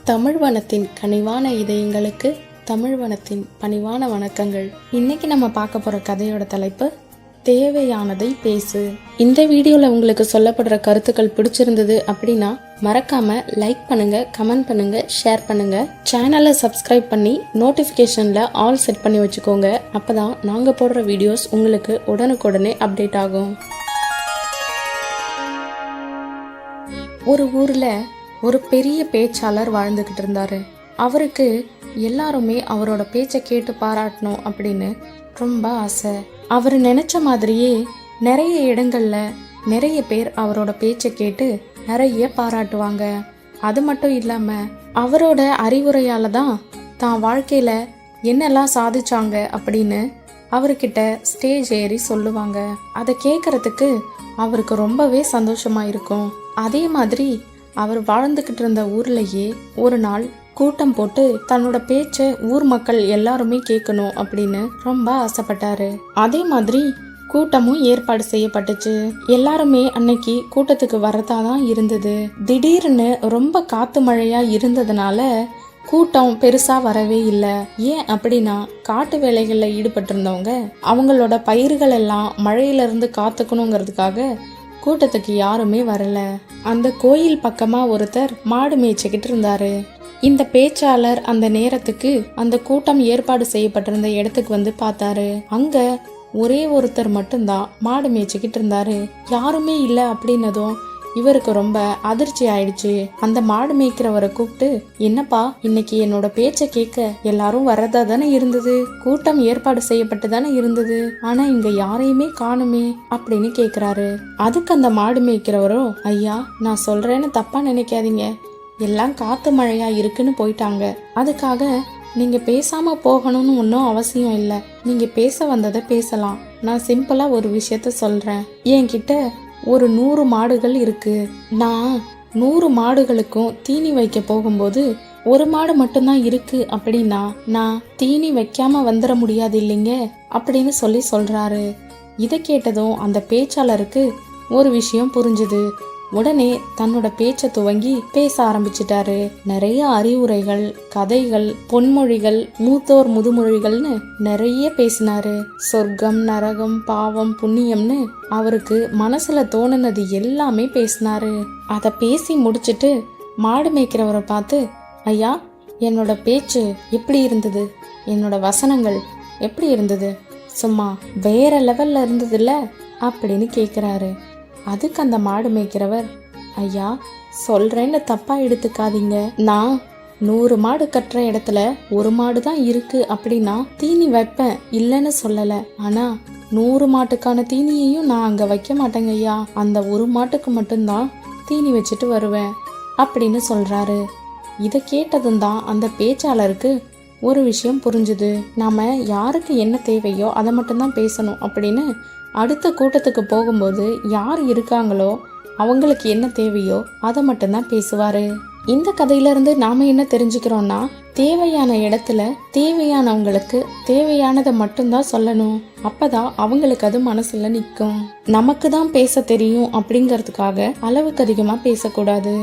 தமிழ்வனத்தின் கனிவான இதயங்களுக்கு தமிழ்வனத்தின் பணிவான வணக்கங்கள். இன்னைக்கு நம்ம பார்க்க போற கதையோட தலைப்பு தேவையானதை பேசு. இந்த வீடியோல உங்களுக்கு சொல்லப்படுற கருத்துக்கள் பிடிச்சிருந்தது அப்படின்னா மறக்காம லைக் பண்ணுங்க, கமெண்ட் பண்ணுங்க, ஷேர் பண்ணுங்க. சேனலை சப்ஸ்கிரைப் பண்ணி நோட்டிபிகேஷன்ல ஆல் செட் பண்ணி வச்சுக்கோங்க. அப்பதான் நாங்க போடுற வீடியோஸ் உங்களுக்கு உடனுக்குடனே அப்டேட் ஆகும். ஒரு ஊர்ல ஒரு பெரிய பேச்சாளர் வாழ்ந்துகிட்டு இருந்தாரு. அவருக்கு எல்லாருமே அவரோட பேச்சை கேட்டு பாராட்டணும் அப்படின்னு ரொம்ப ஆசை. அவர் நினைச்ச மாதிரியே நிறைய இடங்கள்ல நிறைய பேர் அவரோட பேச்சை கேட்டு நிறைய பாராட்டுவாங்க. அது மட்டும் இல்லாம அவரோட அறிவுரையால தான் தான் வாழ்க்கையில என்னெல்லாம் சாதிச்சாங்க அப்படின்னு அவர்கிட்ட ஸ்டேஜ் ஏறி சொல்லுவாங்க. அதை கேட்கறதுக்கு அவருக்கு ரொம்பவே சந்தோஷமா இருக்கும். அதே மாதிரி அவர் வாழ்ந்துகிட்டு இருந்த ஊர்லயே ஒரு நாள் கூட்டம் போட்டு தன்னோட பேச்ச ஊர் மக்கள் எல்லாருமே கேட்கணும் அப்படின்னு ரொம்ப ஆசைப்பட்டாரு. அதே மாதிரி கூட்டமும் ஏற்பாடு செய்யப்பட்டுச்சு. எல்லாருமே அன்னைக்கு கூட்டத்துக்கு வரதாதான் இருந்தது. திடீர்னு ரொம்ப காத்து மழையா இருந்ததுனால கூட்டம் பெருசா வரவே இல்லை. ஏன் அப்படின்னா காட்டு வேலைகள்ல ஈடுபட்டு இருந்தவங்க அவங்களோட பயிர்கள் எல்லாம் மழையில இருந்து காத்துக்கணுங்கிறதுக்காக கூட்டத்துக்கு யாருமே வரல. அந்த கோயில் பக்கமா ஒருத்தர் மாடு மேய்ச்சிக்கிட்டு இருந்தாரு. இந்த பேச்சாளர் அந்த நேரத்துக்கு அந்த கூட்டம் ஏற்பாடு செய்யப்பட்டிருந்த இடத்துக்கு வந்து பார்த்தாரு. அங்க ஒரே ஒருத்தர் மட்டும்தான் மாடு மேய்ச்சிக்கிட்டு இருந்தாரு. யாருமே இல்ல அப்படின்னதும் இவருக்கு ரொம்ப அதிர்ச்சி ஆயிடுச்சு. அந்த மாடு மேய்க்கிறவரை கூப்பிட்டு, என்னப்பா இன்னைக்கு என்னோட பேச்ச கேட்க எல்லாரும் வர்றதா தானே இருந்தது, கூட்டம் ஏற்பாடு செய்யப்பட்டு தானே இருந்தது, ஆனா இங்க யாரையுமே காணுமே அப்படின்னு கேக்குறாரு. அதுக்கு அந்த மாடு மேய்க்கிறவரும், ஐயா நான் சொல்றேன்னு தப்பா நினைக்காதீங்க, எல்லாம் காத்து மழையா இருக்குன்னு போயிட்டாங்க. அதுக்காக நீங்க பேசாம போகணும்னு ஒன்றும் அவசியம் இல்லை. நீங்க பேச வந்ததை பேசலாம். நான் சிம்பிளா ஒரு விஷயத்த சொல்றேன். என்கிட்ட ஒரு 100 மாடுகள் இருக்கு. நான் 100 மாடுகளுக்கும் தீனி வைக்க போகும்போது ஒரு மாடு மட்டும்தான் இருக்கு அப்படின்னா நான் தீனி வைக்காம வந்துட முடியாது இல்லைங்க அப்படின்னு சொல்றாரு. இதை கேட்டதும் அந்த பேச்சாளருக்கு ஒரு விஷயம் புரிஞ்சுது. உடனே தன்னோட பேச்ச துவங்கி பேச ஆரம்பிச்சிட்டாரு. நிறைய அறிவுரைகள், கதைகள், பொன்மொழிகள், மூத்தோர் முதுமொழிகள்னு நிறைய பேசினாரு. சொர்க்கம், நரகம், பாவம், புண்ணியம்னு அவருக்கு மனசுல தோணுனது எல்லாமே பேசினாரு. அதை பேசி முடிச்சிட்டு மாடு மேய்க்கிறவரை பார்த்து, ஐயா என்னோட பேச்சு எப்படி இருந்தது, என்னோட வசனங்கள் எப்படி இருந்தது, சும்மா வேற லெவல்ல இருந்ததுல்ல அப்படின்னு கேக்குறாரு. அதுக்கு அந்த மாடு மேய்க்கிறவர், ஐயா சொல்றேன்னு தப்பா எடுத்துக்காதீங்க, நான் 100 மாடு கட்டுற இடத்துல ஒரு மாடு தான் இருக்கு அப்படின்னா தீனி வைப்பேன், இல்லைன்னு சொல்லல. ஆனா 100 மாட்டுக்கான தீனியையும் நான் அங்க வைக்க மாட்டேங்க ஐயா, அந்த ஒரு மாட்டுக்கு மட்டும்தான் தீனி வச்சுட்டு வருவேன் அப்படின்னு சொல்றாரு. இதை கேட்டதும் தான் அந்த பேச்சாளருக்கு ஒரு விஷயம் புரிஞ்சுது. நாம யாருக்கு என்ன தேவையோ அதை மட்டும்தான் பேசணும் அப்படின்னு அடுத்த கூட்டத்துக்கு போகும்போது யார் இருக்காங்களோ அவங்களுக்கு என்ன தேவையோ அதை மட்டும்தான் பேசுவாரு. இந்த கதையில இருந்து நாம என்ன தெரிஞ்சுக்கிறோம்னா, தேவையான இடத்துல தேவையானவங்களுக்கு தேவையானதை மட்டும்தான் சொல்லணும். அப்பதான் அவங்களுக்கு அது மனசுல நிற்கும். நமக்கு தான் பேச தெரியும் அப்படிங்கறதுக்காக அளவுக்கு அதிகமா பேசக்கூடாது.